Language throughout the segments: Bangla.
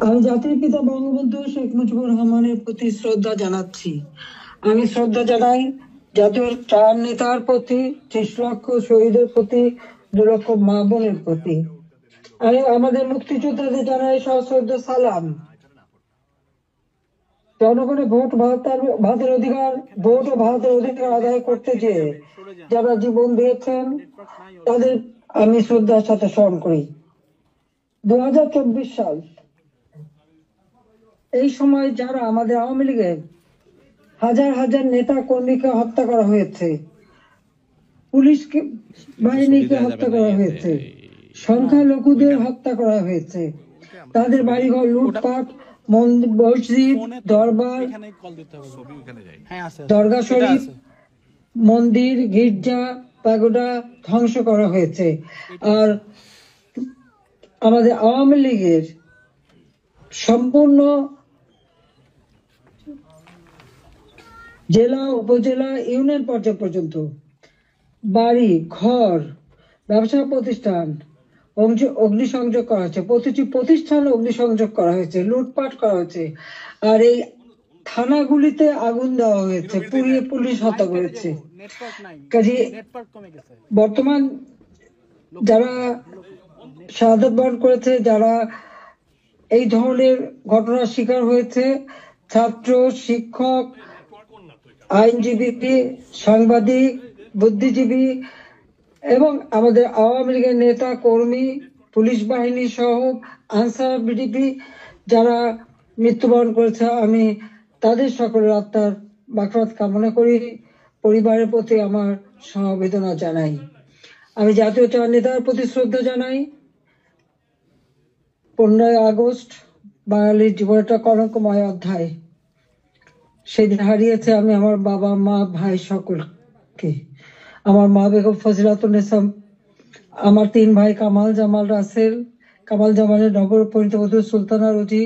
আমি জাতির পিতা বঙ্গবন্ধু শেখ মুজিবুর রহমানের প্রতি শ্রদ্ধা জানাচ্ছি। আমি শ্রদ্ধা জানাই জাতীয় চার নেতার প্রতি, ৩০ লক্ষ শহীদের প্রতি, ২ লক্ষ মা বোনের প্রতি। আমি আমাদের মুক্তিযোদ্ধাদের জানাই সশ্রদ্ধ সালাম। জনগণের ভাতের অধিকার, ভোট ও ভাতের অধিকার আদায় করতে যে যারা জীবন দিয়েছেন তাদের আমি শ্রদ্ধার সাথে স্মরণ করি। 2024 সাল, এই সময় যারা আমাদের আওয়ামী লীগের হাজার হাজার নেতা কর্মীকে হত্যা করা হয়েছে, পুলিশকে বাহিনীকে হত্যা করা হয়েছে, সংখ্যালঘুদের হত্যা করা হয়েছে, তাদের বাড়িঘর লুটপাট, মসজিদ, দরবার, দরগা শরীফ, মন্দির, গির্জা, প্যাগোডা ধ্বংস করা হয়েছে। আর আমাদের আওয়ামী লীগের সম্পূর্ণ জেলা, উপজেলা, ইউনিয়ন পর্যায় পর্যন্ত বাড়ি ঘর, ব্যবসা প্রতিষ্ঠান অগ্নিসংযোগ করা হয়েছে, প্রতিটি প্রতিষ্ঠানে অগ্নিসংযোগ করা হয়েছে, লুটপাট করা হয়েছে। আর এই থানাগুলিতে আগুন দেওয়া হয়েছে, পুড়িয়ে পুলিশ হত্যা করেছে। কাজে বর্তমান যারা শাহাদাত বরণ করেছে, যারা এই ধরনের ঘটনার শিকার হয়েছে, ছাত্র, শিক্ষক, আইনজীবী, সাংবাদিক, বুদ্ধিজীবী এবং আমাদের আওয়ামী লীগের নেতা কর্মী, পুলিশ বাহিনী সহ আনসার বিডিপি যারা মৃত্যুবরণ করেছে, আমি তাদের সকলের আত্মার মাগফিরাত কামনা করি, পরিবারের প্রতি আমার সমবেদনা জানাই। আমি জাতীয় চার নেতার প্রতি শ্রদ্ধা জানাই। 15ই আগস্ট বাঙালির জীবন একটা কলঙ্কময় অধ্যায়। সেদিন হারিয়েছে আমি আমার বাবা, মা, ভাই সকলকে। আমার মা বেগম ফজিলাতুন্নেসা, আমার 3 ভাই কামাল, জামাল, রাসেল, কামাল জামালের নগর পরিণতবধূ সুলতানা রুজি,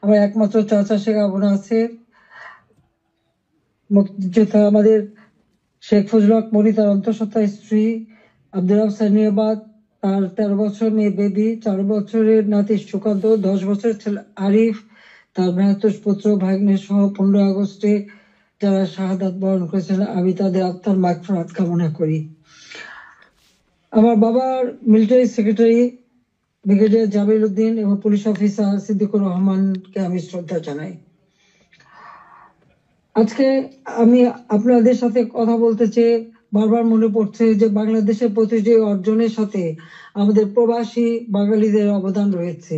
আমার একমাত্র চাচা শেখ আবু নাসের, মুক্তিযোদ্ধা আমাদের শেখ ফজলুল হক মনি, তার অন্তঃসত্ত্বা স্ত্রী, আব্দুল রব সানিয়াবাদ, তার 13 বছর মেয়ে বেবি, 4 বছরের নাতি সুকান্ত, 10 বছরের ছেলে আরিফ, তার ভ্রাতুষ পুত্র ভাগ্নে সহ 15 আগস্টে যারা শাহাদাত বরণ করেছেন, আমি তাদের আত্মার মাগফিরাত কামনা করি। আমার বাবার military secretary brigadier Jamil Uddin এবং পুলিশ অফিসার সিদ্দিকুর রহমানকে আমি শ্রদ্ধা জানাই। আজকে আমি আপনাদের সাথে কথা বলতে চেয়ে বারবার মনে পড়ছে যে বাংলাদেশের প্রতিটি অর্জনের সাথে আমাদের প্রবাসী বাঙালিদের অবদান রয়েছে।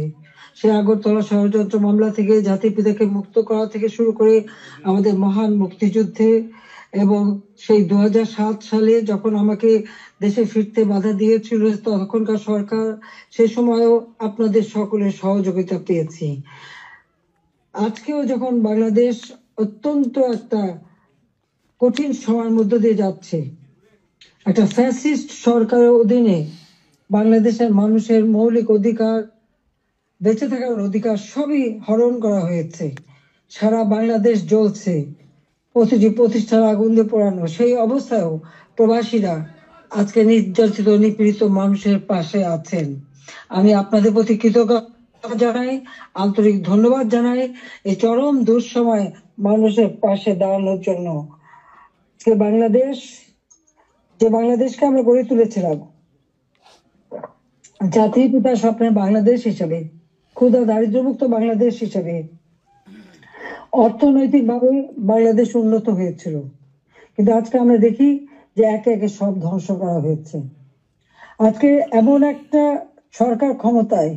সে আগরতলা ষড়যন্ত্র মামলা থেকে জাতির পিতাকে মুক্ত করা থেকে শুরু করে আমাদের মহান মুক্তিযুদ্ধে, এবং সেই 2007 সালে যখন আমাকে দেশে ফিরতে বাধা দিয়েছিল তখনকার সরকার, সে সময়ও আপনাদের সকলের সহযোগিতা পেয়েছি। আজকেও যখন বাংলাদেশ অত্যন্ত একটা কঠিন সময়ের মধ্য দিয়ে যাচ্ছে, একটা ফ্যাসিস্ট সরকারের অধীনে বাংলাদেশের মানুষের মৌলিক অধিকার, বেঁচে থাকার অধিকার সবই হরণ করা হয়েছে। সারা বাংলাদেশ জ্বলছে, প্রতিটি প্রতিষ্ঠান আগুন দিয়ে পোড়ানো। সেই অবস্থায়ও প্রবাসীরা আজকে নির্যাতিত নিপীড়িত মানুষের পাশে আছেন। আমি আপনাদের প্রতি কৃতজ্ঞতা জানাই, আন্তরিক ধন্যবাদ জানাই এই চরম দুঃসময় মানুষের পাশে দাঁড়ানোর জন্য। বাংলাদেশ, যে বাংলাদেশকে আমরা গড়ে তুলেছিলাম জাতির পিতার স্বপ্নের বাংলাদেশ হিসেবে, ক্ষুধা দারিদ্র্যমুক্ত বাংলাদেশ হিসেবে, অর্থনৈতিকভাবে বাংলাদেশ উন্নত হয়েছিল, কিন্তু আজকে আমরা দেখি যে একে একে সব ধ্বংস করা হয়েছে। আজকে এমন একটা সরকার ক্ষমতায়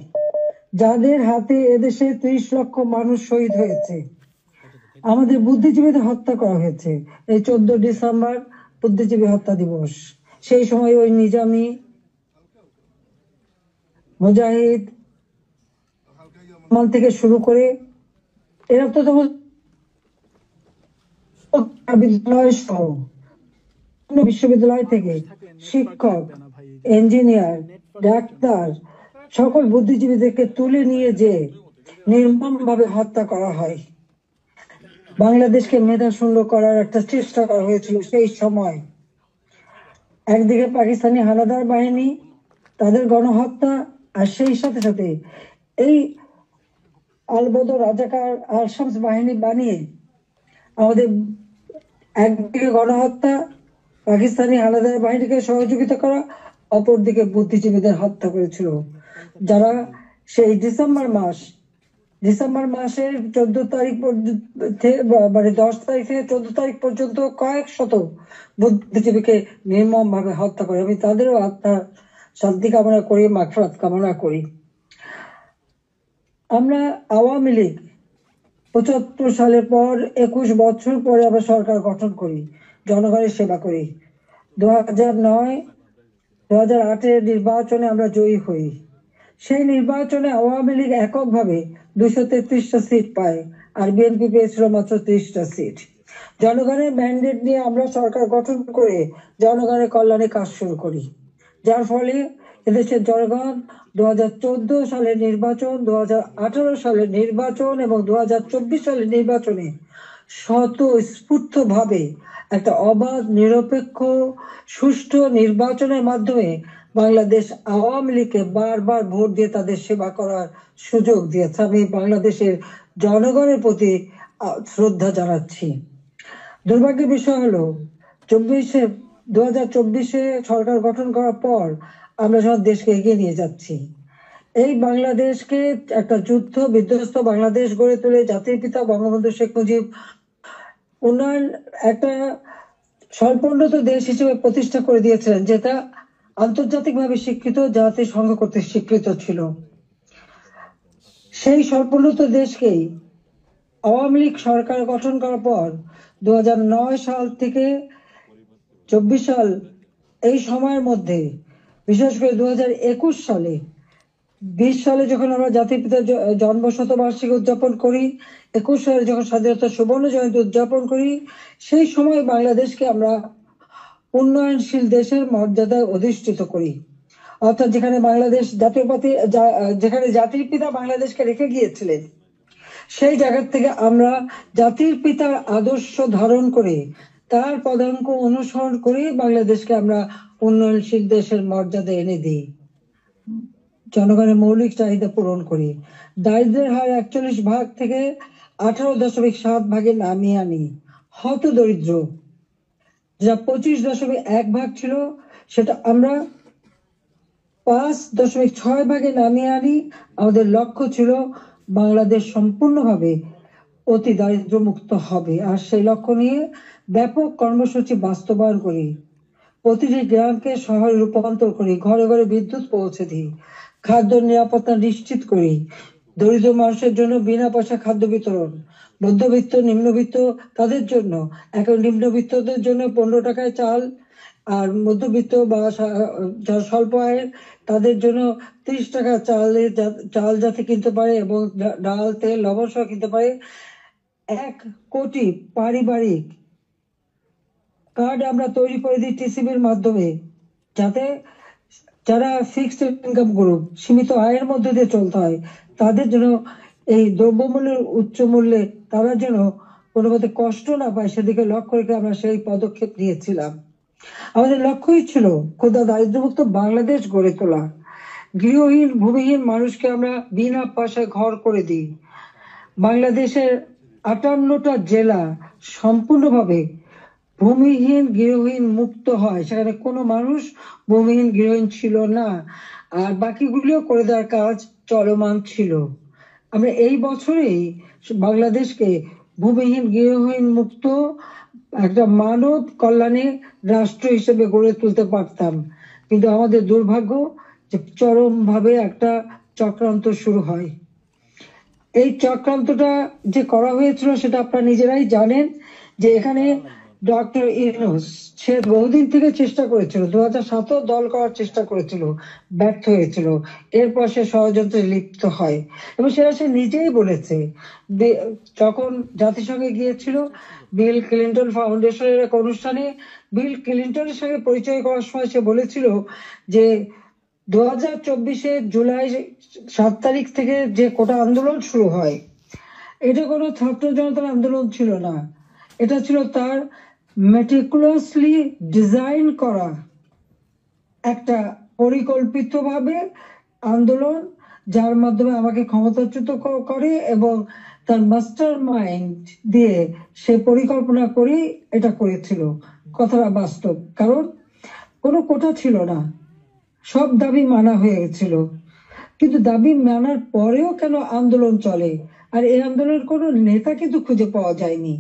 যাদের হাতে এদেশে 30 লক্ষ মানুষ শহীদ হয়েছে, আমাদের বুদ্ধিজীবীদের হত্যা করা হয়েছে। এই 14 ডিসেম্বর বুদ্ধিজীবী হত্যা দিবস, সেই সময় ওই নিজামী, মুজাহিদ থেকে শুরু করে এরা তো বিদ্যালয় সহ বিশ্ববিদ্যালয় থেকে শিক্ষক, ইঞ্জিনিয়ার, ডাক্তার সকল বুদ্ধিজীবীদেরকে তুলে নিয়ে যে নির্মমভাবে হত্যা করা হয়। বাংলাদেশকে মেধাশূন্য করার একটা চেষ্টা করা হয়েছিল সেই সময়। একদিকে পাকিস্তানি হানাদার বাহিনী, তাদের গণহত্যা, আর সেই সাথে সাথে এই আলবদর রাজাকার আল শামস বাহিনী বানিয়ে আমাদের একদিকে গণহত্যা, পাকিস্তানি হানাদার বাহিনীকে সহযোগিতা করা, অপরদিকে বুদ্ধিজীবীদের হত্যা করেছিল, যারা সেই ডিসেম্বর মাসের 14 তারিখ মানে 10 তারিখ থেকে 14 তারিখ পর্যন্ত কয়েক শত বুদ্ধিজীবীকে নির্মম ভাবে হত্যা করে। আমি তাদেরও আত্মার শান্তি কামনা করি, মাগফিরাত কামনা করি। আমরা আওয়ামী লীগ 75 সালের পর 21 বছর পরে আমরা সরকার গঠন করি, জনগণের সেবা করি। 2008-এর নির্বাচনে আমরা জয়ী হই। সেই নির্বাচনে আওয়ামী লীগ এককভাবে 233টা সিট পায়, আর বিএনপি পেয়েছিল মাত্র 30টা সিট। জনগণের ম্যান্ডেট নিয়ে আমরা সরকার গঠন করে জনগণের কল্যাণে কাজ শুরু করি, যার ফলে এদেশের জনগণ 2014 সালের নির্বাচন, 2018 সালের নির্বাচন এবং 2024 সালের নির্বাচনে স্বতঃস্ফূর্ত ভাবে একটা অবাধ, নিরপেক্ষ, সুষ্ঠু নির্বাচনের মাধ্যমে বাংলাদেশ আওয়ামী লীগকে বারবার ভোট দিয়ে তাদের সেবা করার সুযোগ দিয়েছে। আমি বাংলাদেশের জনগণের প্রতি শ্রদ্ধা জানাচ্ছি। দুর্ভাগ্যের বিষয় হলো 2024-এ সরকার গঠন করার পর আমরা সব দেশকে এগিয়ে নিয়ে যাচ্ছি। এই বাংলাদেশকে একটা যুদ্ধ বিধ্বস্ত বাংলাদেশ গড়ে তুলে জাতির পিতা বঙ্গবন্ধু শেখ মুজিব উন্নয়ন একটা স্বল্পোন্নত দেশ হিসেবে প্রতিষ্ঠা করে দিয়েছিলেন, যেটা আন্তর্জাতিকভাবে স্বীকৃত, জাতিসংঘ কর্তৃক স্বীকৃত ছিল। সেই স্বল্পোন্নত দেশকেই আওয়ামী লীগ সরকার গঠন করার পর 2009 সাল থেকে 24 সাল এই সময়ের মধ্যে, বিশেষ করে 2021 সালে 20 সালে যখন আমরা জাতির পিতার জন্ম শতবার্ষিকী উদযাপন করি, 21 সালে যখন স্বাধীনতা সুবর্ণ জয়ন্তী উদযাপন করি, সেই সময় বাংলাদেশকে আমরা উন্নয়নশীল দেশের মর্যাদায় অধিষ্ঠিত করি। অর্থাৎ যেখানে বাংলাদেশ যেখানে জাতির পিতা বাংলাদেশকে রেখে গিয়েছিলেন, সেই জায়গা থেকে আমরা জাতির পিতার আদর্শ ধারণ করে তার পদাঙ্ক অনুসরণ করে বাংলাদেশকে আমরা উন্নয়নশীল দেশের মর্যাদা এনে দিই, জনগণের মৌলিক চাহিদা পূরণ করি, দারিদ্রের হার 41 ভাগ থেকে 18.7 ভাগে নামিয়ে আনি, হত দরিদ্র যা 25.1 ভাগ ছিল সেটা আমরা 5.6 ভাগে নামিয়ে আনি। আমাদের লক্ষ্য ছিল বাংলাদেশ সম্পূর্ণভাবে অতি দারিদ্র মুক্ত হবে, আর সেই লক্ষ্য নিয়ে ব্যাপক কর্মসূচি বাস্তবায়ন করি। প্রতিটি গ্রামকে শহরে রূপান্তর করি, ঘরে ঘরে বিদ্যুৎ পৌঁছে দিই, খাদ্য নিরাপত্তা নিশ্চিত করি, দরিদ্র মানুষের জন্য বিনা পয়সা খাদ্য বিতরণ, মধ্যবিত্ত নিম্নবিত্ত তাদের জন্য, এখন নিম্নবিত্তদের জন্য 15 টাকায় চাল, আর মধ্যবিত্ত বা স্বল্প আয়ের তাদের জন্য 30 টাকা চাল যাতে কিনতে পারে এবং ডাল, তেল, লবণ সহ কিনতে পারে। 1 কোটি পারিবারিক কার্ড আমরা তৈরি করে দিই টিসিবির মাধ্যমে, যাতে যারা ফিক্সড ইনকাম গ্রুপ, সীমিত আয়ের মধ্যে দিয়ে চলতে হয়, তাদের জন্য এই দ্রব্যমূল্যের উচ্চ মূল্যে তারা যেন কোনো মতে কষ্ট না পায়, সেদিকে লক্ষ্য রেখে আমরা সেই পদক্ষেপ নিয়েছিলাম। আমাদের লক্ষ্যই ছিল ক্ষুধা দারিদ্রমুক্ত বাংলাদেশ গড়ে তোলা। গৃহহীন ভূমিহীন মানুষকে আমরা বিনা পয়সায় ঘর করে দিই। বাংলাদেশের 58টা জেলা সম্পূর্ণভাবে ভূমিহীন গৃহহীন মুক্ত হয়, সেখানে কোনো মানুষ ভূমিহীন গৃহহীন ছিল না, আর বাকিগুলিও করে দেওয়ার কাজ চলমান ছিল। আমরা এই বছরেই বাংলাদেশকে ভূমিহীন গৃহহীন মুক্ত একটা মানব কল্যাণে রাষ্ট্র হিসেবে গড়ে তুলতে পারতাম, কিন্তু আমাদের দুর্ভাগ্য যে চরম ভাবে একটা চক্রান্ত শুরু হয়। এই চক্রান্তটা যে করা হয়েছিল সেটা আপনারা নিজেরাই জানেন, যে এখানে ডক্টর ইউনূস সে বহুদিন থেকে চেষ্টা করেছিল, 2007 দল করার চেষ্টা করেছিল, ব্যর্থ হয়েছিল। এরপর সে ষড়যন্ত্রে লিপ্ত হয় এবং সেটা সে নিজেই বলেছে। যখন জাতিসংঘে গিয়েছিল বিল ক্লিন্টন ফাউন্ডেশনের এক অনুষ্ঠানে, বিল ক্লিন্টনের সঙ্গে পরিচয় করার সময় সে বলেছিল যে 2024 জুলাই 7 তারিখ থেকে যে কোটা আন্দোলন শুরু হয়, এটা কোনো ছাত্র জনতার আন্দোলন ছিল না, এটা ছিল তার মেটিকুলাসলি ডিজাইন করা একটা পরিকল্পিতভাবে আন্দোলন, যার মাধ্যমে আমাকে ক্ষমতাচ্যুত করে এবং তার মাস্টার মাইন্ড দিয়ে সে পরিকল্পনা করে এটা করেছিল। কথাটা বাস্তব, কারণ কোনো কোটা ছিল না, সব দাবি মানা হয়ে গেছিল। কিন্তু দাবি মানার পরেও কেন আন্দোলন চলে, আর এই আন্দোলনের কোনো নেতা কিন্তু খুঁজে পাওয়া যায়নি।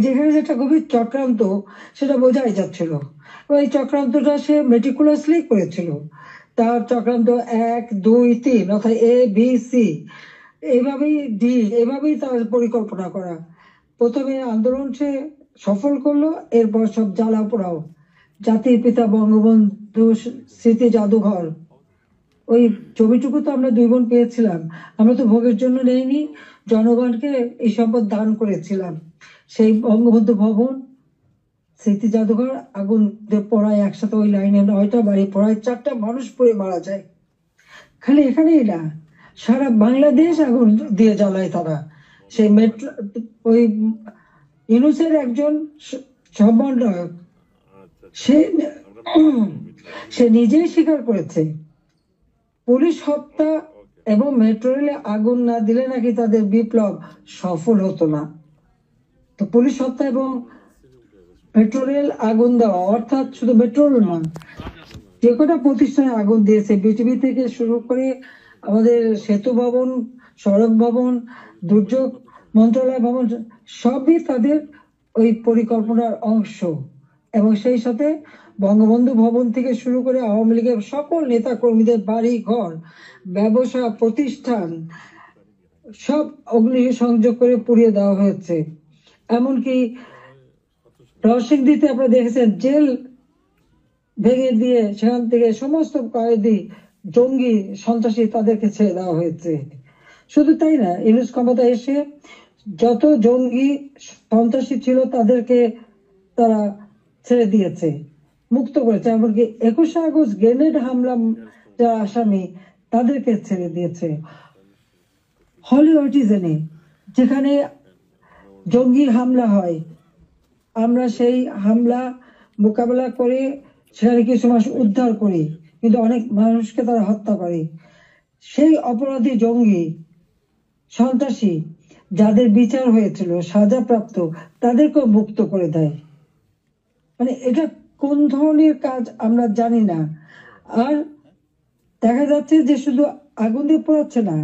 যেখানে যেটা গভীর চক্রান্ত সেটা বোঝাই যাচ্ছিল। এই চক্রান্তটা সে মেটিকুলাসলি করেছিল। তার চক্রান্ত 1, 2, 3 অর্থাৎ ABC, এইভাবেই ডি, এভাবেই তার পরিকল্পনা করা। প্রথমে আন্দোলন সে সফল করলো, এরপর সব জ্বালা পোড়াও। জাতির পিতা বঙ্গবন্ধু স্মৃতি জাদুঘর, ওই ছবিটুকু তো আমরা 2 বোন পেয়েছিলাম। আমরা তো ভোগের জন্য নেইনি, জনগণকে এই সম্পদ দান করেছিলাম। সেই বঙ্গবন্ধু ভবন, স্মৃতি জাদুঘর আগুন দিয়ে পড়ায় একসাথে, ওই লাইনে 9টা বাড়ি পড়ায়, 4টা মানুষ পুড়ে মারা যায়। খালি এখানেই না, সারা বাংলাদেশ আগুন দিয়ে জ্বালায় তারা। সেই মেট্রো, ওই ইউনুসের একজন সমন্বয়ক, সে সে নিজেই স্বীকার করেছে পুলিশ হত্যা এবং মেট্রো রেলে আগুন না দিলে নাকি তাদের বিপ্লব সফল হতো না। তো পুলিশ হত্যা এবং মেট্রো রেল আগুন দেওয়া, অর্থাৎ শুধু মেট্রো রেল নয়, যে কটা প্রতিষ্ঠানে আগুন দিয়েছে, বিটিভি থেকে শুরু করে আমাদের সেতু ভবন, সড়ক ভবন, দুর্যোগ মন্ত্রণালয় ভবন, সবই তাদের ওই পরিকল্পনার অংশ। এবং সেই সাথে বঙ্গবন্ধু ভবন থেকে শুরু করে আওয়ামী লীগের সকল নেতা কর্মীদের বাড়ি ঘর, ব্যবসা প্রতিষ্ঠান সব অগ্নি সংযোগ করে পুড়িয়ে দেওয়া হয়েছে। এমনকি নরসিংদীতে আপনারা দেখেছেন, জেল ভেঙে দিয়ে সেখান থেকে সমস্ত কয়েদি, জঙ্গি, সন্ত্রাসী তাদেরকে ছেড়ে দেওয়া হয়েছে। শুধু তাই না, ইউনূস ক্ষমতা এসে যত জঙ্গি সন্ত্রাসী ছিল তাদেরকে তারা ছেড়ে দিয়েছে, মুক্ত করেছে। এমনকি 21শে আগস্ট গ্রেনেড হামলা যারা আসামি তাদেরকে ছেড়ে দিয়েছে। হলি অটিজেনে যেখানে জঙ্গি হামলা হয়, আমরা সেই হামলা মোকাবেলা করে সেখানে কিছু মানুষ উদ্ধার করি, কিন্তু অনেক মানুষকে তারা হত্যা করে। সেই অপরাধী জঙ্গি সন্ত্রাসী যাদের বিচার হয়েছিল, সাজাপ্রাপ্ত, তাদেরকেও মুক্ত করে দেয়। মানে এটা কোন ধরনের কাজ আমরা জানি না। আর দেখা যাচ্ছে যে শুধু আগুন দিয়ে পোড়াচ্ছে না,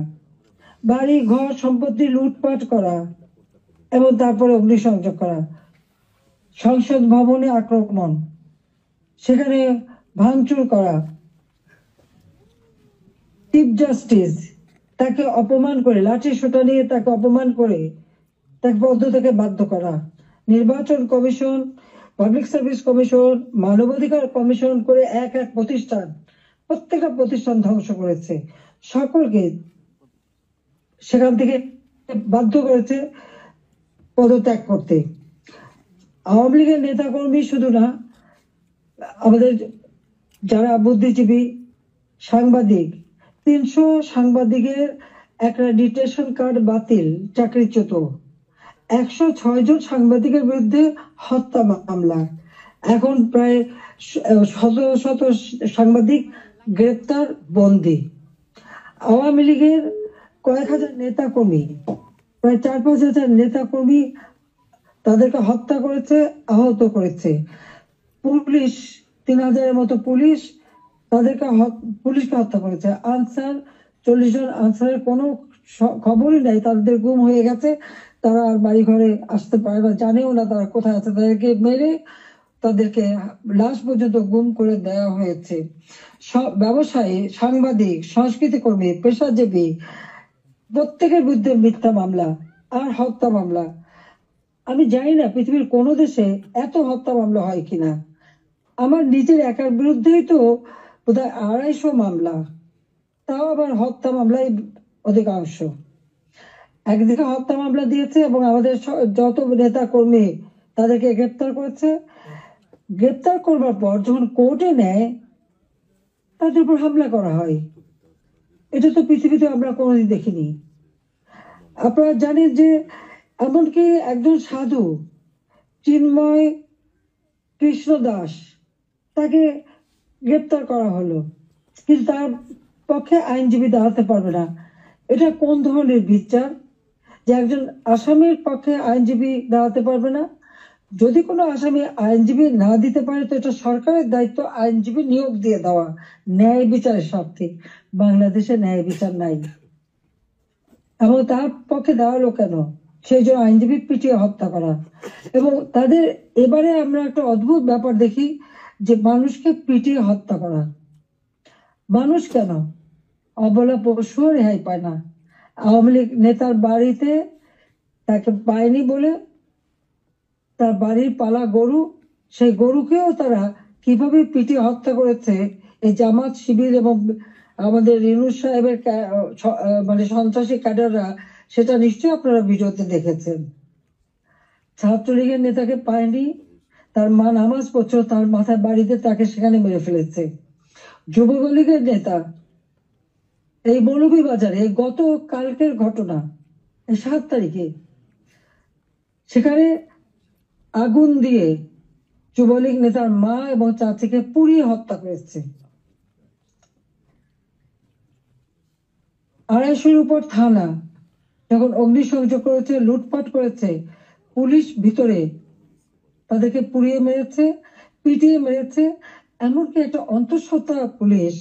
বাড়ি ঘর সম্পত্তি লুটপাট করা এবং তারপরে অগ্নিসংযোগ করা, সংসদ ভবনে আক্রমণ, সেখানে ভাঙচুর করা, চিফ জাস্টিস তাকে অপমান করে, লাঠি সোটা নিয়ে তাকে অপমান করে তাকে পদত্যাগে বাধ্য করা, নির্বাচন কমিশন, পাবলিক সার্ভিস কমিশন, মানবাধিকার কমিশন করে এক এক প্রতিষ্ঠান, প্রত্যেকটা প্রতিষ্ঠান ধ্বংস করেছে। সকলকে সেখান থেকে বাধ্য করেছে পদত্যাগ করতে। আওয়ামী লীগের নেতাকর্মী শুধু না, আমাদের যারা বুদ্ধিজীবী, সাংবাদিক, 300 সাংবাদিকের অ্যাক্রেডিটেশন কার্ড বাতিল, চাকরিচ্যুত। 106 জন সাংবাদিকের বিরুদ্ধে হত্যা মামলা। এখন প্রায় শত শত সাংবাদিক গ্রেপ্তার, বন্দী। আওয়ামী লীগের কয়েক হাজার নেতা কর্মী, প্রায় 4-5 হাজার নেতা কর্মী তাদেরকে হত্যা করেছে, আহত করেছে। পুলিশ 3000-এর মতো পুলিশ পুলিশকে হত্যা করেছে। আনসার 40 জন আনসারের কোনো খবরই নাই, তাদের গুম হয়ে গেছে, তারা আর বাড়ি ঘরে আসতে পারে না, জানেও না তারা কোথায় আছে। তাদেরকে মেরে তাদেরকে লাশ পর্যন্ত গুম করে দেওয়া হয়েছে। সব ব্যবসায়ী, সাংবাদিক, সংস্কৃতি কর্মী, পেশাজীবী প্রত্যেকের বিরুদ্ধে মিথ্যা মামলা আর হত্যা মামলা। আমি জানি না পৃথিবীর কোনো দেশে এত হত্যা মামলা হয় কিনা। আমার নিজের একার বিরুদ্ধেই তো বোধহয় 250 মামলা, তাও আবার হত্যা মামলাই অধিকাংশ। একদিকে হত্যা মামলা দিয়েছে এবং আমাদের যত নেতা কর্মী তাদেরকে গ্রেপ্তার করেছে। গ্রেপ্তার করবার পর যখন কোর্টে নেয়, তাদের উপর হামলা করা হয়। এটা তো পৃথিবীতে আমরা কোনোদিন দেখিনি। আপনারা জানেন যে এমনকি একজন সাধু, চিন্ময় কৃষ্ণ দাস, তাকে গ্রেপ্তার করা হলো, কিন্তু তার পক্ষে আইনজীবী দাঁড়াতে পারবে না, এটা কোন ধরনের বিচার? যে একজন আসামির পক্ষে আইনজীবী দাঁড়াতে পারবে না? যদি কোনো আসামি আইনজীবী না দিতে পারে তো এটা সরকারের দায়িত্ব আইনজীবী নিয়োগ দিয়ে দেওয়া ন্যায় বিচারের স্বার্থে। বাংলাদেশে ন্যায় বিচার নাই, এবং তার পক্ষে দাঁড়ালো কেন? সেই জন্য আইনজীবী পিটিয়ে হত্যা করা। এবং তাদের এবারে আমরা একটা অদ্ভুত ব্যাপার দেখি যে মানুষকে পিটিয়ে হত্যা করা। মানুষ কেন? অবলা পশুও রেহাই পায় না। আওয়ামী লীগ নেতার বাড়িতে তাকে পায়নি বলে তার বাড়ির পালা গরু, সেই গরুকেও তারা কিভাবে পিটিয়ে হত্যা করেছে এই জামাত শিবির এবং আমাদের রিনুস সাহেবের মানে সন্ত্রাসী ক্যাডাররা, সেটা নিশ্চয়ই আপনারা ভিডিওতে দেখেছেন। ছাত্রলীগের নেতাকে পায়নি, তার মা নামাজ পড়ছিল, তার মাথায় বাড়িতে তাকে সেখানে মেরে ফেলেছে। যুবলীগের নেতা এই মৌলভীবাজারে গত কালকের ঘটনা, 7 তারিখে সেখানে আগুন দিয়ে যুবলীগ নেতার মা এবং চাচিকে পুড়িয়ে হত্যা করেছে। 250-র উপর থানা যখন অগ্নিসংযোগ করেছে, লুটপাট করেছে, পুলিশ ভিতরে তাদেরকে পুড়িয়ে মেরেছে, পিটিয়ে মেরেছে। এমনকি একটা অন্তঃসত্ত্বা পুলিশ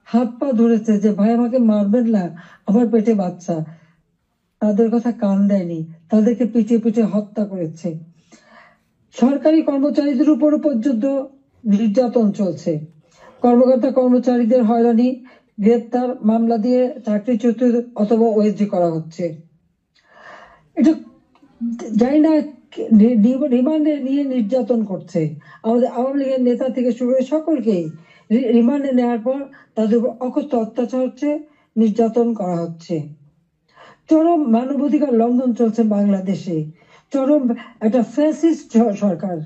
হাত পা ধরেছে যে ভাই আমাকে মারবেন না, আমার পেটে বাচ্চা। তাদের কথা কান দেয়নি, তাদেরকে পিটিয়ে পিটিয়ে হত্যা করেছে। সরকারি কর্মচারীদের উপর পর্যন্ত নির্যাতন চলছে। কর্মকর্তা কর্মচারীদের হয়রানি, গ্রেপ্তার, মামলা দিয়ে চাকরিচ্যুত অথবা ওএসডি করা হচ্ছে। এটা জানি না রিমান্ডে নিয়ে নির্যাতন করছে। আমাদের আওয়ামী লীগের নেতা থেকে শুরু করে সকলকেই রিমান্ডে নেওয়ার পর তাদের উপর অকথ্য অত্যাচার হচ্ছে, নির্যাতন করা হচ্ছে। চরম মানবাধিকার লঙ্ঘন চলছে বাংলাদেশে, চরম একটা ফ্যাসিস্ট সরকার।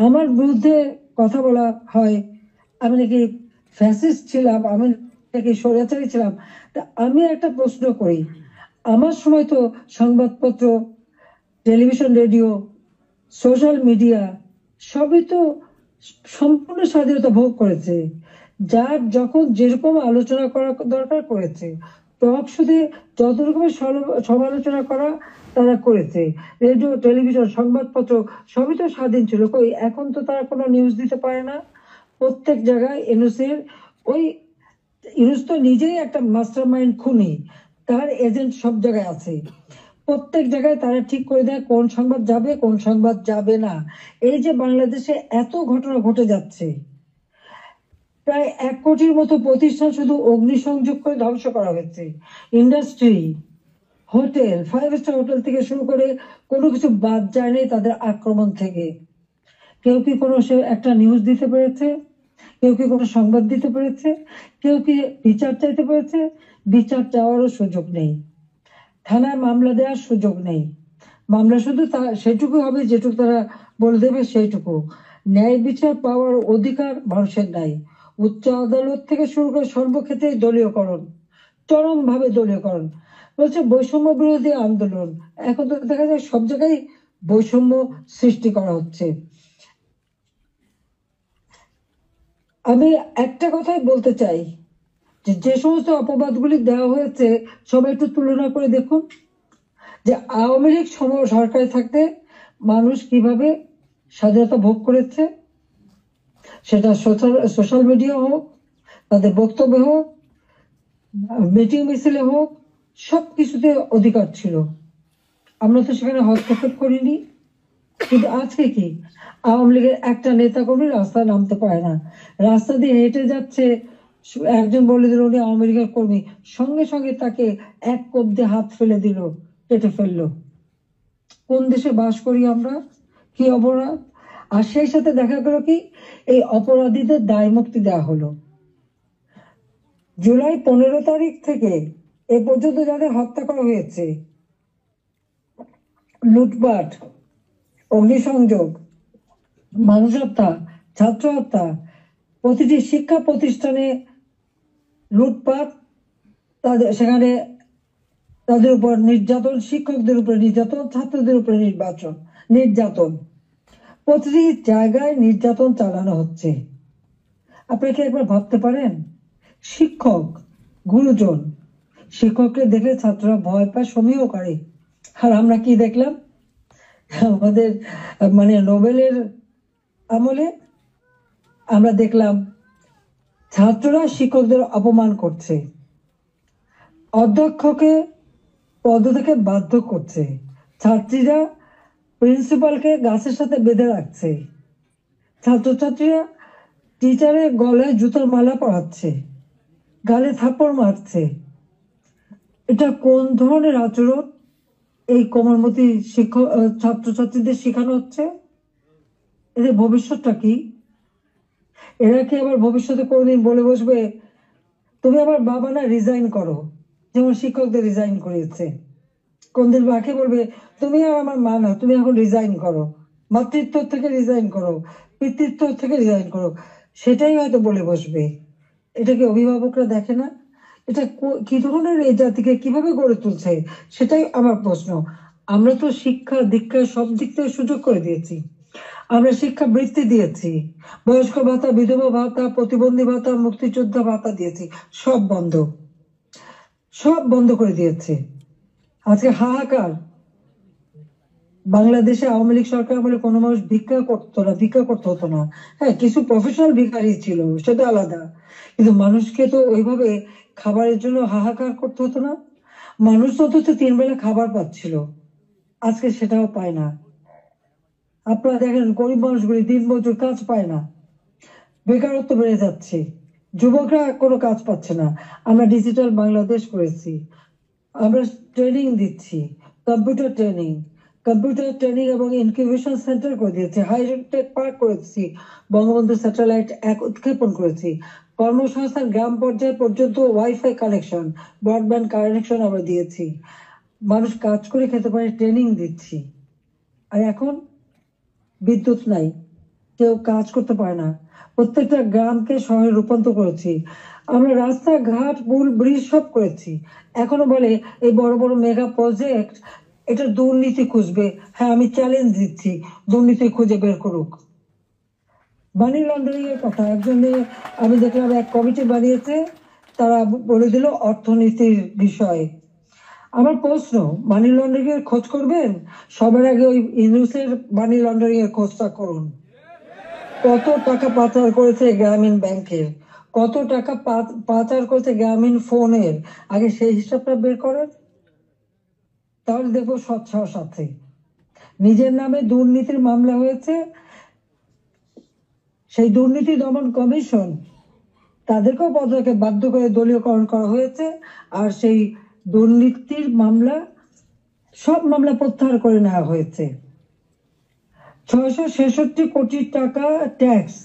আমার বিরুদ্ধে কথা বলা হয় আমি নাকি ফ্যাসিস্ট ছিলাম, আমি নাকি স্বৈরাচারী ছিলাম। তা আমি একটা প্রশ্ন করি, আমার সময় তো সংবাদপত্র, টেলিভিশন, রেডিও, সোশ্যাল মিডিয়া সবই তো সম্পূর্ণ স্বাধীনতা ভোগ করেছে। যার যখন যেরকম আলোচনা করা দরকার করেছে, টক শুধু যত রকমের সমালোচনা করা তারা করেছে। রেডিও, টেলিভিশন, সংবাদপত্র সবই তো স্বাধীন ছিল। কই এখন তো তারা কোনো নিউজ দিতে পারে না। প্রত্যেক জায়গায় ইউনূসের ওই ইউনূস তো নিজেই একটা মাস্টার মাইন্ড খুনি, তার এজেন্ট সব জায়গায় আছে। প্রত্যেক জায়গায় তারা ঠিক করে দেয় কোন সংবাদ যাবে কোন সংবাদ যাবে না। এই যে বাংলাদেশে এত ঘটনা ঘটে যাচ্ছে, প্রায় 1 কোটির মতো প্রতিষ্ঠান শুধু অগ্নিসংযোগ করে ধ্বংস করা হয়েছে। ইন্ডাস্ট্রি, হোটেল, 5 স্টার হোটেল থেকে শুরু করে কোনো কিছু বাদ যায়নি তাদের আক্রমণ থেকে। কেউ কি কোনো সে একটা নিউজ দিতে পেরেছে? কেউ কি কোনো সংবাদ দিতে পেরেছে? কেউ কি বিচার চাইতে পেরেছে? বিচার চাওয়ারও সুযোগ নেই, থানায় মামলা দেওয়ার সুযোগ নেই। মামলা শুধু সেটুকু হবে যেটুকু তারা বলে দেবে সেইটুকু। ন্যায় বিচার পাওয়ার অধিকার মানুষের নাই। উচ্চ আদালত থেকে শুরু করে সর্বক্ষেত্রে দলীয়করণ, চরম ভাবে দলীয়করণ। বলছে বৈষম্য বিরোধী আন্দোলন, এখন তো দেখা যায় সব জায়গায় বৈষম্য সৃষ্টি করা হচ্ছে। আমি একটা কথাই বলতে চাই, যে সমস্ত অপবাদগুলি দেওয়া হয়েছে সবাই একটু তুলনা করে দেখুন যে আওয়ামী লীগ সরকারে থাকতে মানুষ কিভাবে স্বাধীনতা ভোগ করেছে। সেটা সোশ্যাল মিডিয়া হোক, তাদের বক্তব্য হোক, মিটিং মিছিলে হোক, সবকিছুতে অধিকার ছিল। আমরা তো সেখানে হস্তক্ষেপ করিনি। কিন্তু আজকে কি, আওয়ামী লীগের একটা নেতা কর্মী রাস্তায় নামতে পারে না, রাস্তা দিয়ে হেঁটে যাচ্ছে, একজন বলে দিল উনি আওয়ামী লীগের কর্মী, সঙ্গে সঙ্গে তাকে এক কোপ দিয়ে হাত ফেলে দিল, কেটে ফেললো। কোন দেশে বাস করি আমরা? কি অপরাধ! আর সেই সাথে দেখা গেল কি এই অপরাধীদের দায় মুক্তি দেওয়া হলো। জুলাই 15 তারিখ থেকে এ পর্যন্ত যাদের হত্যা করা হয়েছে, লুটপাট, অগ্নিসংযোগ, মানুষ হত্যা, ছাত্র হত্যা, প্রতিটি শিক্ষা প্রতিষ্ঠানে লুটপাট, সেখানে তাদের উপর নির্যাতন, শিক্ষকদের উপরে নির্যাতন, ছাত্রদের উপরে নির্যাতন, প্রতিটি জায়গায় নির্যাতন চালানো হচ্ছে। আপনারা কি একবার ভাবতে পারেন শিক্ষক গুরুজন। শিক্ষককে দেখে ছাত্ররা ভয় পায়, সমীহ করে। আর আমরা কি দেখলাম? আমাদের মানে নোবেলের আমলে আমরা দেখলাম ছাত্ররা শিক্ষকদের অপমান করছে, অধ্যক্ষকে পদ থেকে বাধ্য করছে, ছাত্রীরা প্রিন্সিপালকে গাছের সাথে বেঁধে রাখছে, ছাত্রছাত্রীরা টিচারের গলায় জুতোর মালা পরাচ্ছে, গালে থাপ্পড় মারছে। এটা কোন ধরনের আচরণ এই কোমলমতি শিক্ষক ছাত্রছাত্রীদের শেখানো হচ্ছে? এদের ভবিষ্যৎটা কি? এরা কি আবার ভবিষ্যতে কোনদিন বলে বসবে তুমি আমার বাবা না, রিজাইন করো, যেমন শিক্ষকদের রিজাইন করিয়েছে? কোনদিন বাকি বলবে তুমি আর আমার মা না, তুমি এখন রিজাইন করো, মাতৃত্ব থেকে রিজাইন করো, পিতৃত্ব থেকে রিজাইন করো? সেটাই হয়তো বলে বসবে। এটা কি অভিভাবকরা দেখে না? এটা কি ধরনের এই জাতিকে কিভাবে গড়ে তুলছে, সেটাই আমার প্রশ্ন। আমরা তো শিক্ষা দীক্ষা সব দিক থেকে সুযোগ করে দিয়েছি, আমরা শিক্ষা বৃত্তি দিয়েছি, বয়স্ক ভাতা, বিধবা ভাতা, প্রতিবন্ধী ভাতা, মুক্তিযোদ্ধা ভাতা দিয়েছি, সব বন্ধ, সব বন্ধ করে দিয়েছে। আজকে হাহাকার। বাংলাদেশে আওয়ামী লীগ সরকার আমলে কোনো মানুষ ভিক্ষা করতে হতো না। হ্যাঁ, কিছু প্রফেশনাল ভিখারি ছিল, সেটা আলাদা, কিন্তু মানুষকে তো ওইভাবে খাবারের জন্য হাহাকার করতে হতো না। মানুষ অথচ 3 বেলা খাবার পাচ্ছিল, আজকে সেটাও পায় না। আপনারা দেখেন গরিব মানুষগুলি দিনমজুর, কাজ পায় না, বেকারত্ব বেড়ে যাচ্ছে, যুবকরা কোনো কাজ পাচ্ছে না। আমরা ডিজিটাল বাংলাদেশ করেছি, আমরা ট্রেনিং দিচ্ছি, কম্পিউটার ট্রেনিং এবং ইনকিউবেশন সেন্টার করে দিয়েছি, হাইটেক পার্ক করেছি, বঙ্গবন্ধু স্যাটেলাইট 1 উৎক্ষেপণ করেছি, কর্মসংস্থান গ্রাম পর্যায়ে পর্যন্ত ওয়াইফাই কানেকশন, ব্রডব্যান্ড কানেকশন আমরা দিয়েছি, মানুষ কাজ করে খেতে পারে, ট্রেনিং দিচ্ছি। আর এখন বিদ্যুৎ নাই, কেউ কাজ করতে পারে না, প্রত্যেকটা গ্রামকে শহরে রূপান্তর করেছি, আমরা রাস্তাঘাট পুল ব্রিজ সব করেছি। এখনো বলে এই বড় বড় মেগা প্রজেক্ট, এটা দুর্নীতি খুঁজবে। হ্যাঁ, আমি চ্যালেঞ্জ দিচ্ছি, দুর্নীতি খুঁজে বের করুক। মানি লন্ডারিং এর কথা একজনে, আমি দেখলাম এক কমিটি বানিয়েছে, তারা বলে দিল অর্থনীতির বিষয়ে। আমার প্রশ্ন, মানি লন্ডারিং এর খোঁজ করবেন, সবার আগে ওই ইউনুসের মানি লন্ডারিং এর খোঁজটা করুন। কত টাকা পাচার করেছে গ্রামীণ ব্যাংকের, কত টাকা পাচার করেছে গ্রামীণ ফোনের, আগে সেই হিসাবটা বের করেন, তাহলে দেখবো স্বচ্ছার সাথে। নিজের নামে দুর্নীতির মামলা হয়েছে, সেই দুর্নীতি দমন কমিশন, তাদেরকেও পদকে বাধ্য করে দলীয়করণ করা হয়েছে, আর সেই দুর্নীতির মামলা, সব মামলা প্রত্যাহার করে নেওয়া হয়েছে। 666 কোটি টাকা ট্যাক্স,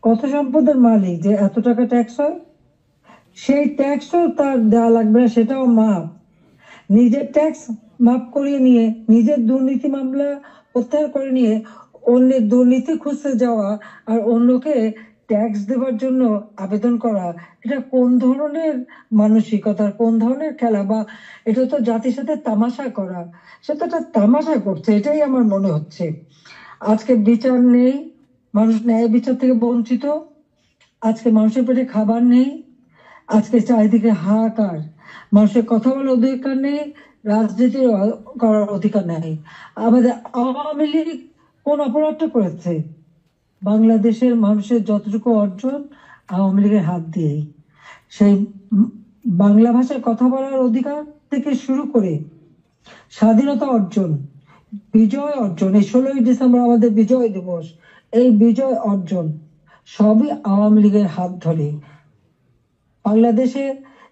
কত সম্পদের মালিক যে এত টাকা ট্যাক্স হয়? সেই ট্যাক্সও তার দেওয়া লাগবে না, সেটাও মাপ। নিজের ট্যাক্স মাপ করিয়ে নিয়ে, নিজের দুর্নীতি মামলা প্রত্যাহার করে নিয়ে অন্যের দুর্নীতি খুঁজতে যাওয়া আর অন্যকে ট্যাক্স দেওয়ার জন্য আবেদন করা, এটা কোন ধরনের মানসিকতার, কোন ধরনের খেলা? বা এটা তো জাতির সাথে তামাশা করা, সে তো একটা তামাশা করছে, এটাই আমার মনে হচ্ছে। আজকে বিচার নেই, মানুষ ন্যায় বিচার থেকে বঞ্চিত, আজকে মানুষের পেটে খাবার নেই, আজকে চারিদিকে হাহাকার, মানুষের কথা বলার অধিকার নেই, রাজনীতি করার অধিকার নেই। আমাদের আওয়ামী লীগ কোন অপরাধটা করেছে? বাংলাদেশের মানুষের যতটুকু অর্জন আওয়ামী লীগের হাত দিয়েই, সেই বাংলা ভাষায় কথা বলার অধিকার থেকে শুরু করে স্বাধীনতা অর্জন, বিজয় অর্জন, এই 16ই ডিসেম্বর আমাদের বিজয় দিবস, এই বিজয় অর্জন সবই আওয়ামী লীগের হাত ধরে। বাংলাদেশে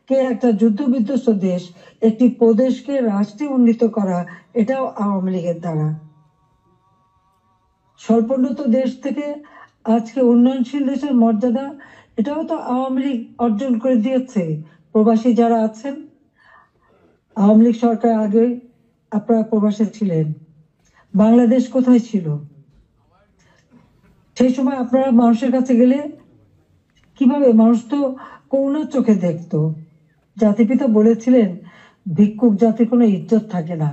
কে একটা যুদ্ধ বিধ্বস্ত দেশ, একটি প্রদেশকে রাষ্ট্রে উন্নীত করা, এটাও আওয়ামী লীগের দ্বারা। স্বল্পোন্নত দেশ থেকে আজকে উন্নয়নশীল দেশের মর্যাদা, এটাও তো আওয়ামী লীগ অর্জন করে দিয়েছে। প্রবাসী যারা আছেন, আওয়ামী লীগ সরকার আগে আপনারা প্রবাসে ছিলেন, বাংলাদেশ কোথায় ছিল? সেই সময় আপনারা মানুষের কাছে গেলে কিভাবে, মানুষ তো করুণার চোখে দেখতো। জাতিপিতা বলেছিলেন ভিক্ষুক জাতির কোনো ইজ্জত থাকে না,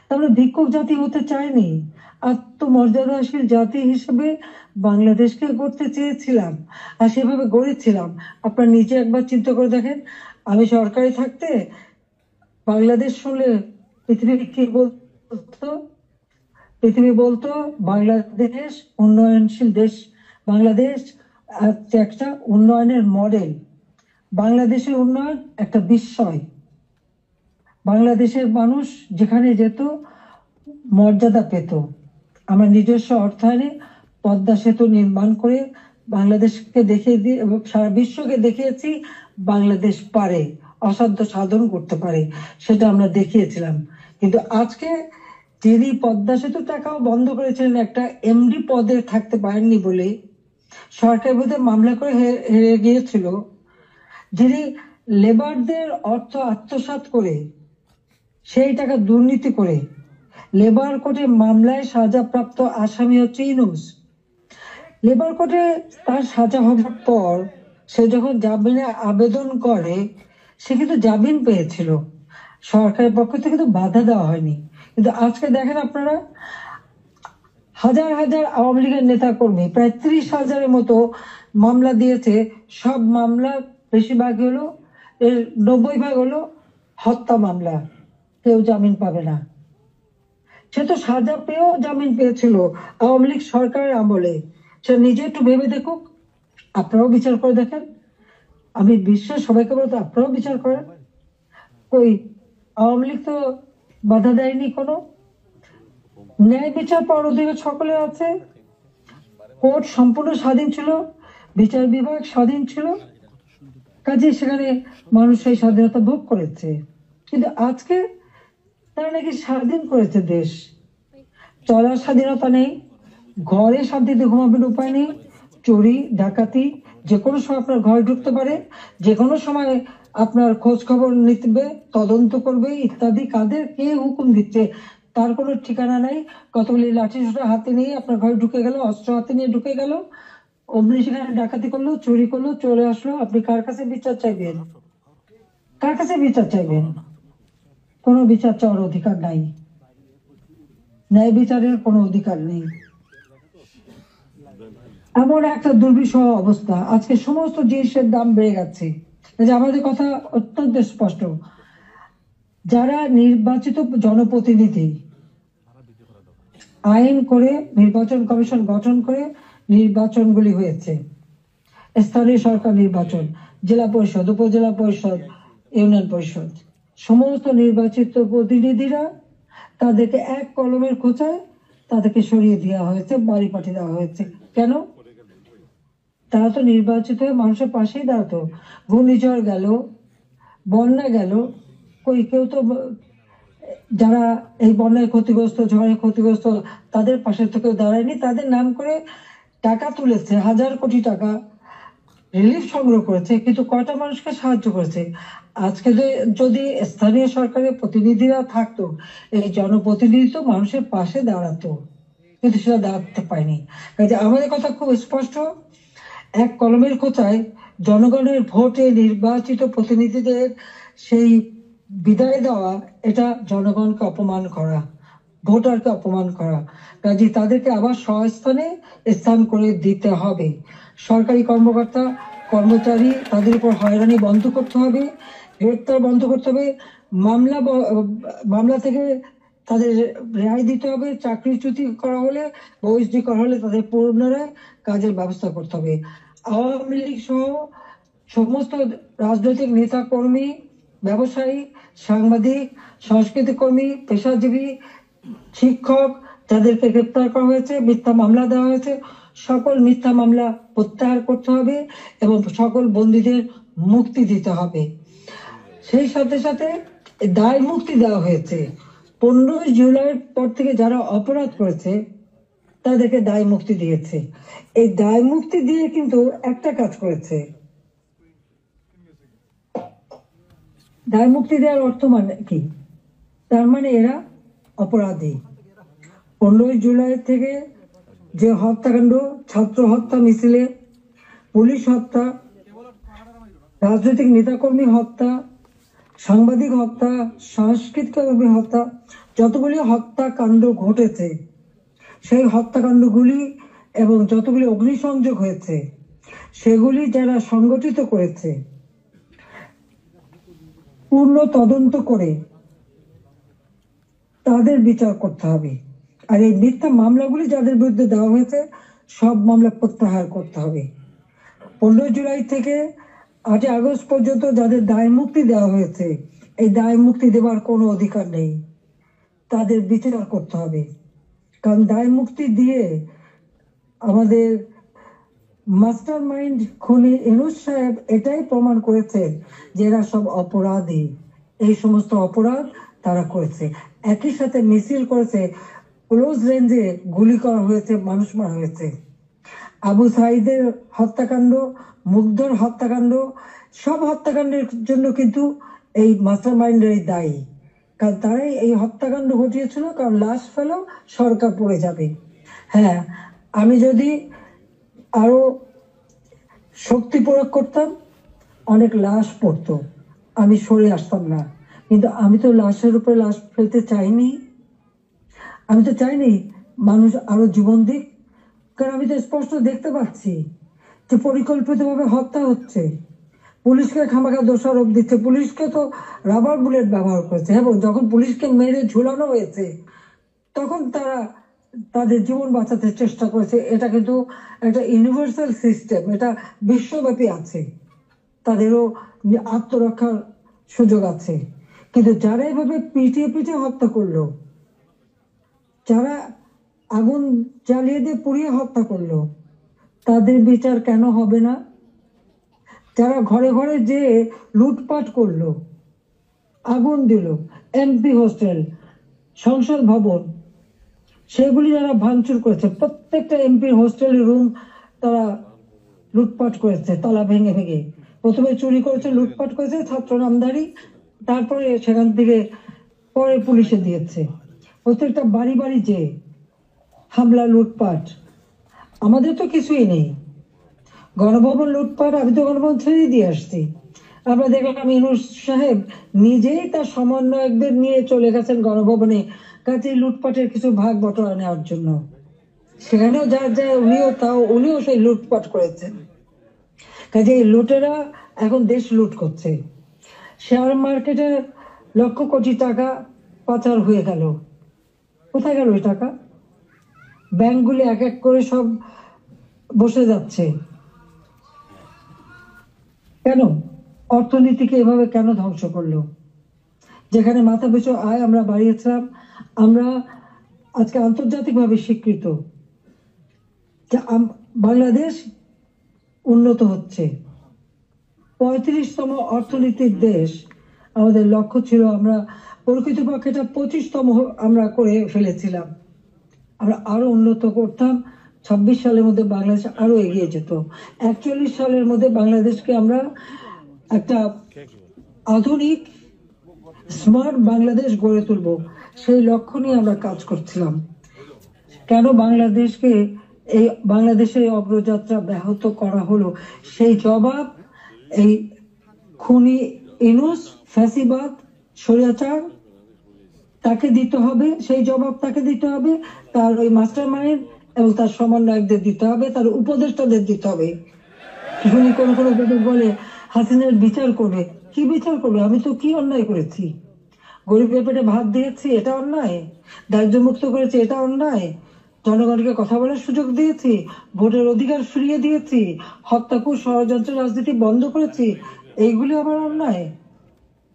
তাহলে ভিক্ষুক জাতি হতে চায়নি, আত্মমর্যাদাশীল জাতি হিসেবে বাংলাদেশকে গড়তে চেয়েছিলাম, আর সেভাবে গড়েছিলাম। আপনার নিজে একবার চিন্তা করে দেখেন, আমি সরকারে থাকতে বাংলাদেশ শুনলে পৃথিবী কি বলতো? পৃথিবী বলতো বাংলাদেশ উন্নয়নশীল দেশ, বাংলাদেশ একটা উন্নয়নের মডেল, বাংলাদেশের উন্নয়ন একটা বিস্ময়। বাংলাদেশের মানুষ যেখানে যেত মর্যাদা পেত। আমরা নিজস্ব অর্থায়নে পদ্মা সেতু নির্মাণ করে বাংলাদেশকে দেখিয়ে দিয়ে এবং সারা বিশ্বকে দেখিয়েছি বাংলাদেশ পারে, অসাধ্য সাধন করতে পারে, সেটা আমরা দেখিয়েছিলাম। কিন্তু আজকে যিনি পদ্মা সেতু টাকাও বন্ধ করেছিলেন একটা এমডি পদে থাকতে পারেননি বলে সরকার বোধহয় মামলা করে হেরে গিয়েছিল, যিনি লেবারদের অর্থ আত্মসাৎ করে সেই টাকা দুর্নীতি করে লেবার কোর্টে মামলায় সাজাপ্রাপ্ত আসামি হচ্ছে ইউনূস। লেবার কোর্টে তার সাজা হবার পর সে যখন জামিনে আবেদন করে সে কিন্তু জামিন পেয়েছিল, সরকারের পক্ষ থেকে কিন্তু বাধা দেওয়া হয়নি। কিন্তু আজকে দেখেন আপনারা, হাজার হাজার আওয়ামী লীগের নেতা কর্মী প্রায় 30,000-এর মতো মামলা দিয়েছে। সব মামলা বেশিরভাগ হলো, 90% হলো হত্যা মামলা, কেউ জামিন পাবে না। সে তো সাজা পেয়েও জামিন পেয়েছিল আওয়ামী লীগ সরকারের আমলে। সে নিজে একটু ভেবে দেখুক, আপনারাও বিচার করে দেখেন। আমি বিশ্বের সবাইকে বলতে আপনারাও বিচার করেন। কই আওয়ামী লীগ তো বাধা দেয়নি কোনো। ন্যায় বিচার পাওয়ার অধিকার সকলে আছে, কোর্ট সম্পূর্ণ স্বাধীন ছিল, বিচার বিভাগ স্বাধীন ছিল, কাজে সেখানে মানুষ সেই স্বাধীনতা ভোগ করেছে। কিন্তু আজকে তারা নাকি স্বাধীন করেছে দেশ, চলার স্বাধীনতা নেই, ঘরে শান্তিতে ঘুমাবেন উপায় নেই, চুরি ডাকাতি যে কোনো সময় আপনার ঘরে ঢুকতে পারে, যে কোনো সময় আপনার খোঁজ খবর নিতে, তদন্ত করবে ইত্যাদি। কাদের কে হুকুম দিচ্ছে তার কোনো ঠিকানা নাই। কতগুলি লাঠি সোটা হাতে নিয়ে আপনার ঘরে ঢুকে গেল, অস্ত্র হাতে নিয়ে ঢুকে গেল, অমনি সেখানে ডাকাতি করলো, চুরি করলো, চলে আসলো। আপনি কার কাছে বিচার চাইবেন? কার কাছে বিচার চাইবেন? কোনো বিচার চাওয়ার অধিকার নাই, ন্যায় বিচারের কোনো অধিকার নেই। এমন একটা দুর্বিষহ অবস্থা, আজকে সমস্ত জিনিসের দাম বেড়ে গেছে। আমাদের কথা অত্যন্ত স্পষ্ট, যারা নির্বাচিত জনপ্রতিনিধি আইন করে নির্বাচন কমিশন গঠন করে নির্বাচনগুলি হয়েছে, স্থানীয় সরকার নির্বাচন, জেলা পরিষদ, উপজেলা পরিষদ, ইউনিয়ন পরিষদ, সমস্ত নির্বাচিত প্রতিনিধিরা তাদেরকে এক কলমের খোঁচায় তাদেরকে সরিয়ে দেওয়া হয়েছে, বাড়ি পাঠিয়ে দেওয়া হয়েছে। কেন? তারা তো নির্বাচিত হয়ে মানুষের পাশেই দাঁড়াতো। ঘূর্ণিঝড় গেল, বন্যা গেল, কই কেউ তো যারা এই বন্যায় ক্ষতিগ্রস্ত, ঝড়ে ক্ষতিগ্রস্ত তাদের পাশে তো কেউ দাঁড়ায়নি। তাদের নাম করে টাকা তুলেছে, 1000 কোটি টাকা রিলিফ সংগ্রহ করেছে, কিন্তু কয়টা মানুষকে সাহায্য করেছে? আজকে যদি স্থানীয় সরকারের প্রতিনিধিরা থাকতো, এই জনপ্রতিনিধি তো মানুষের পাশে দাঁড়াতো, কিন্তু সেটা দাঁড়াতে পারেনি। কাজে আমাদের কথা খুব স্পষ্ট, এক কলমের খোঁচায় জনগণের ভোটে নির্বাচিত প্রতিনিধিদের সেই বিদায় দেওয়া, এটা জনগণকে অপমান করা, ভোটারকে অপমান করা। কাজে তাদেরকে আবার স্বস্থানে স্থান করে দিতে হবে। সরকারি কর্মকর্তা কর্মচারী তাদের উপর হয়রানি বন্ধ করতে হবে, গ্রেপ্তার বন্ধ করতে হবে, মামলা থেকে তাদের রেহাই দিতে হবে, চাকরিচ্যুতি করা হলে, বহিষ্কৃত করা হলে তাদের পুনরায় কাজের ব্যবস্থা করতে হবে। আওয়ামী লীগ সহ সমস্ত রাজনৈতিক নেতা কর্মী, ব্যবসায়ী, সাংবাদিক, সংস্কৃতি কর্মী, পেশাজীবী, শিক্ষক যাদেরকে গ্রেপ্তার করা হয়েছে, মিথ্যা মামলা দেওয়া হয়েছে, সকল মিথ্যা মামলা প্রত্যাহার করতে হবে এবং সকল বন্দীদের মুক্তি দিতে হবে। সেই সাথে সাথে দায় মুক্তি দেওয়া হয়েছে। 15 জুলাইয়ের পর থেকে যারা অপরাধ করেছে তাদেরকে দায় মুক্তি দিয়েছে। এই দায় মুক্তি দিয়ে কিন্তু একটা কাজ করেছে, দায় মুক্তি দেওয়ার অর্থ মানে কি? তার মানে এরা অপরাধী। 15 জুলাই থেকে যে হত্যাকাণ্ড, ছাত্র হত্যা মিছিলে, পুলিশ হত্যা, রাজনৈতিক নেতাকর্মী হত্যা, সাংবাদিক হত্যা, সাংস্কৃতিক হত্যা, যতগুলি হত্যাকাণ্ড ঘটেছে, সেই হত্যাকাণ্ডগুলি এবং যতগুলি অগ্নিসংযোগ হয়েছে সেগুলি যারা সংগঠিত করেছে পূর্ণ তদন্ত করে তাদের বিচার করতে হবে। আর এই মিথ্যা মামলাগুলি যাদের বিরুদ্ধে দেওয়া হয়েছে সব মামলা প্রত্যাহার করতে হবে। 15 জুলাই থেকে 8 আগস্ট পর্যন্ত যাদের দায় মুক্তি দেওয়া হয়েছে, এই দায় মুক্তি দেওয়ার কোনো অধিকার নেই, তাদের বিচার করতে হবে। কারণ দায় মুক্তি দিয়ে আমাদের মাস্টার মাইন্ড খুনি ইউনূস সাহেব এটাই প্রমাণ করেছেন যে এরা সব অপরাধী, এই সমস্ত অপরাধ তারা করেছে। একই সাথে মিছিল করেছে, ক্লোজ রেঞ্জে গুলি করা হয়েছে, মানুষ মারা হয়েছে। আবু সাইদের হত্যাকাণ্ড, মুগ্ধর হত্যাকাণ্ড, সব হত্যাকাণ্ডের জন্য কিন্তু এই মাস্টার মাইন্ডেরই দায়ী। কারণ তারাই এই হত্যাকাণ্ড ঘটিয়েছিল, কারণ লাশ ফেলো সরকার পড়ে যাবে। হ্যাঁ, আমি যদি আরো শক্তি প্রয়োগ করতাম অনেক লাশ পড়তো, আমি সরে আসতাম না। কিন্তু আমি তো লাশের উপরে লাশ ফেলতে চাইনি, আমি তো চাইনি মানুষ আরো জীবন দিক। কারণ আমি তো স্পষ্ট দেখতে পাচ্ছি যে পরিকল্পিতভাবে হত্যা হচ্ছে, পুলিশকে খামাখা দোষারোপ দিচ্ছে, পুলিশকে তো রাবার বুলেট ব্যবহার করেছে, এবং যখন পুলিশকে মেরে ঝুলানো হয়েছে তখন তারা তাদের জীবন বাঁচাতে চেষ্টা করেছে। এটা কিন্তু একটা ইউনিভার্সাল সিস্টেম, এটা বিশ্বব্যাপী আছে, তাদেরও আত্মরক্ষার সুযোগ আছে। কিন্তু যারা এভাবে পিটিয়ে পিটিয়ে হত্যা করলো, যারা আগুন জ্বালিয়ে দিয়ে পুড়িয়ে হত্যা করলো, তাদের বিচার কেন হবে না? যারা ঘরে ঘরে যে লুটপাট করলো, আগুন দিল, এমপি হোস্টেল, সংসদ ভবন, সেগুলি যারা ভাঙচুর করেছে, প্রত্যেকটা এমপির হোস্টেলের রুম তারা লুটপাট করেছে তালা ভেঙে ভেঙে। প্রথমে চুরি করেছে, লুটপাট করেছে ছাত্র নামধারী, তারপরে সেখান থেকে পরে পুলিশে দিয়েছে। প্রত্যেকটা বাড়ি বাড়ি যে হামলা, লুটপাট। আমাদের তো কিছুই নেই, গণভবন লুটপাট, আমি তো গণভবন ছেড়ে দিয়ে আসছি। আমরা দেখলাম ইউনূস সাহেব নিজেই তার সমন্বয়কদের নিয়ে চলে গেছেন গণভবনে, কাজে লুটপাটের কিছু ভাগ বটরা নেওয়ার জন্য। সেখানেও যা যায় উনিও সেই লুটপাট করেছেন। কাজে এই লুটেরা এখন দেশ লুট করছে। শেয়ার মার্কেটে লক্ষ কোটি টাকা পাচার হয়ে গেল, কোথায় গেল ওই টাকা? ব্যাংকগুলি এক এক করে সব বসে যাচ্ছে। কেন? অর্থনীতিকে এভাবে কেন ধ্বংস করলো? যেখানে মাথা পিছু আয় আমরা বাড়িয়েছিলাম, আমরা আজকে আন্তর্জাতিকভাবে স্বীকৃত যে বাংলাদেশ উন্নত হচ্ছে, 35তম অর্থনীতির দেশ আমাদের লক্ষ্য ছিল। আমরা প্রকৃতপক্ষে এটা 25তম আমরা করে ফেলেছিলাম। আমরা আরো উন্নত করতাম, 26 সালের মধ্যে বাংলাদেশ আরো এগিয়ে যেত। 41 সালের মধ্যে বাংলাদেশকে আমরা একটা আধুনিক স্মার্ট বাংলাদেশ গড়ে তুলব, সেই লক্ষ্য নিয়ে আমরা কাজ করছিলাম। কেন বাংলাদেশকে এই বাংলাদেশের অগ্রযাত্রা ব্যাহত করা হলো, সেই জবাব এই খুনি ইউনূস, ফ্যাসিবাদ, স্বৈরাচার, তাকে দিতে হবে। সেই জবাব তাকে দিতে হবে, তার ওই মাস্টার মাইন্ড এবং তার সমন্বয়কদের দিতে হবে, তার উপদেষ্টাদের দিতে হবে। শুনি কোন কোন উপদেশ বলে হাসিনার বিচার করবে। কি বিচার করবে? আমি তো কি অন্যায় করেছি? গরিবের পেটে ভাত দিয়েছি, এটা অন্যায়? দারিদ্র মুক্ত করেছি, এটা অন্যায়? জনগণকে কথা বলার সুযোগ দিয়েছি, ভোটের অধিকার ফিরিয়ে দিয়েছি, হত্যাকুশ ষড়যন্ত্র রাজনীতি বন্ধ করেছি, এইগুলি আমার অন্যায়?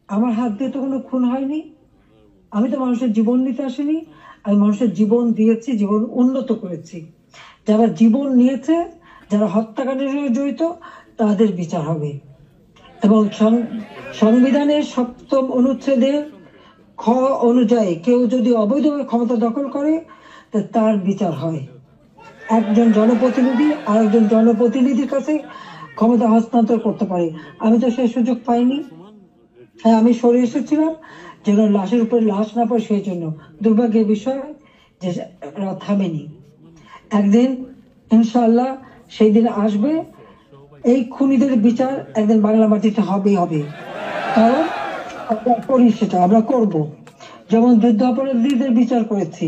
আমার হাত দিয়ে তো কোনো খুন হয়নি, আমি তো মানুষের জীবন নিতে আসিনি, আমি মানুষের জীবন দিয়েছি, জীবন উন্নত করেছি। যারা জীবন নিয়েছে, যারা হত্যাকাণ্ডের সঙ্গে জড়িত, তাদের বিচার হবে। এবং সংবিধানের 7ম অনুচ্ছেদের খ অনুযায়ী কেউ যদি অবৈধভাবে ক্ষমতা দখল করে তার বিচার হয়। একজন জনপ্রতিনিধি আরেকজন জনপ্রতিনিধির কাছে ক্ষমতা হস্তান্তর করতে পারে। আমি তো সেই সুযোগ পাইনি। হ্যাঁ, আমি সরে এসেছিলাম যেন লাশের উপরে লাশ না পড়ে, সেই জন্য। দুর্ভাগ্যের বিষয় যে থামেনি। একদিন ইনশাআল্লাহ সেই দিন আসবে, এই খুনিদের বিচার একদিন বাংলা মাটিতে হবেই হবে। কারণ আমরা করি, সেটা আমরা করব। যেমন যুদ্ধ অপরাধীদের বিচার করেছি,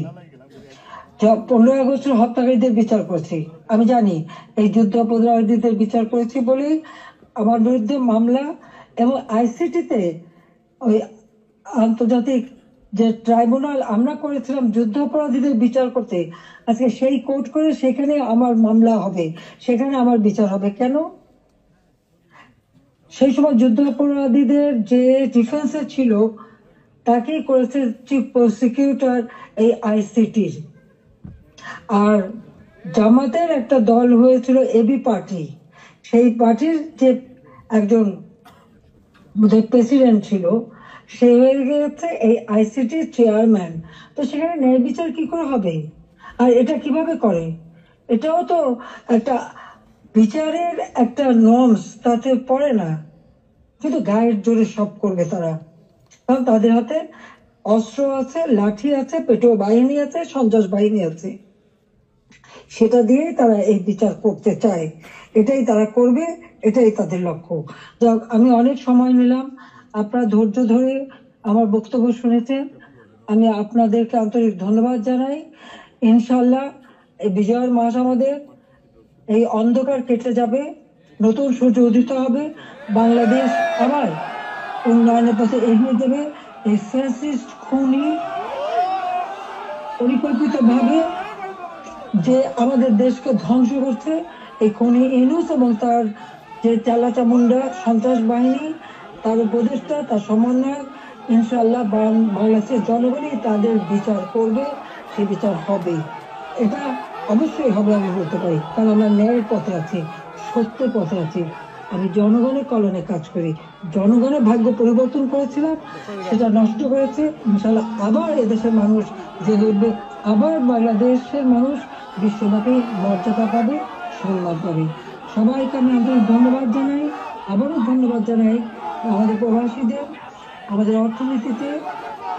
15 আগস্টের হত্যাকারীদের বিচার করেছি। আমি জানি এই যুদ্ধ অপরাধীদের বিচার করেছি বলেই আমার বিরুদ্ধে মামলা এবং আইসিটিতে ওই আন্তর্জাতিক যে ট্রাইব্যুনাল আমরা করেছিলাম যুদ্ধাপরাধীদের বিচার করতে, আজকে সেই কোর্ট করে সেখানে আমার মামলা হবে, সেখানে আমার বিচার হবে কেন? সেই সময় যুদ্ধাপরাধীদের যে ডিফেন্সে ছিল তাকেই করেছে চিফ প্রসিকিউটর এই আইসিটির। আর জামাতের একটা দল হয়েছিল এবি পার্টি, সেই পার্টির যে একজন প্রেসিডেন্ট ছিল সে হয়ে গেছে এই আইসিটির চেয়ারম্যান। তো সেখানে ন্যায় বিচার কি করে হবে? আর এটা কিভাবে করে? এটাও তো একটা বিচারের একটা নর্মস তাতে পড়ে না, কিন্তু গায়ের জোরে সব করবে তারা, কারণ তাদের হাতে অস্ত্র আছে, লাঠি আছে, পেটোয়া বাহিনী আছে, সন্ত্রাস বাহিনী আছে, সেটা দিয়েই তারা এই বিচার করতে চায়, এটাই তারা করবে, এটাই তাদের লক্ষ্য। যাক, আমি অনেক সময় নিলাম, আপনারা ধৈর্য ধরে আমার বক্তব্য শুনেছেন, আমি আপনাদেরকে আন্তরিক ধন্যবাদ জানাই। ইনশাল্লাহ এই বিজয়ের মাস আমাদের, এই অন্ধকার কেটে যাবে, নতুন সূর্য উদিত হবে, বাংলাদেশ আবার উন্নয়নের পথে এগিয়ে যাবে। এই ফ্যাসিস্ট খুনি পরিকল্পিতভাবে যে আমাদের দেশকে ধ্বংস করছে, এই খুনি ইউনূস এবং তার যে চালাচামুন্ডা সন্ত্রাস বাহিনী, তার উপদেষ্টা, তার সমন্বয়ক, ইনশাআল্লাহ বাংলাদেশের জনগণই তাদের বিচার করবে, সে বিচার হবে, এটা অবশ্যই হবে আমি বলতে পারি, কারণ আমরা ন্যায়ের পথে আছি, সত্যের পথে আছি। আমি জনগণের কল্যাণে কাজ করি, জনগণের ভাগ্য পরিবর্তন করেছিলাম, সেটা নষ্ট করেছে। ইনশাআল্লাহ আবার এদেশের মানুষ জেগে উঠবে, আবার বাংলাদেশের মানুষ বিশ্বব্যাপী মর্যাদা পাবে, সম্মান পাবে। সবাইকে আমি আন্তরিক ধন্যবাদ জানাই, আবারও ধন্যবাদ জানাই আমাদের প্রবাসীদের, আমাদের অর্থনীতিতে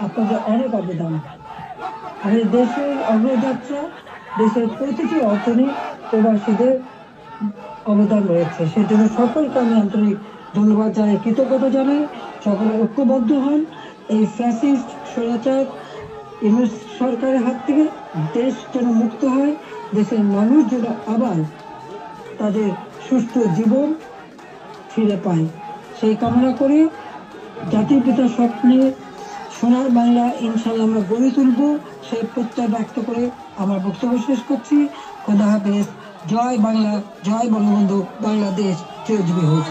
আপনাদের অনেক অবদান, আমাদের দেশের অগ্রযাত্রা, দেশের প্রতিটি অর্থনীতি প্রবাসীদের অবদান রয়েছে, সেজন্য সকলকে আমি আন্তরিক ধন্যবাদ জানাই, কৃতজ্ঞতা জানাই। সকলে ঐক্যবদ্ধ হন, এই ফ্যাসিস্ট স্বৈরাচার ইউনূস সরকারের হাত থেকে দেশ যেন মুক্ত হয়, দেশের মানুষ যেন আবার তাদের সুস্থ জীবন ফিরে পায়, সেই কামনা করে জাতির পিতার স্বপ্নে সোনার বাংলা ইনশাল্লাহ আমরা গড়ে তুলব, সেই প্রত্যয় ব্যক্ত করে আমার বক্তব্য শেষ করছি। খোদা হাফেজ। জয় বাংলা, জয় বঙ্গবন্ধু, বাংলাদেশ চিরজীবী হোক।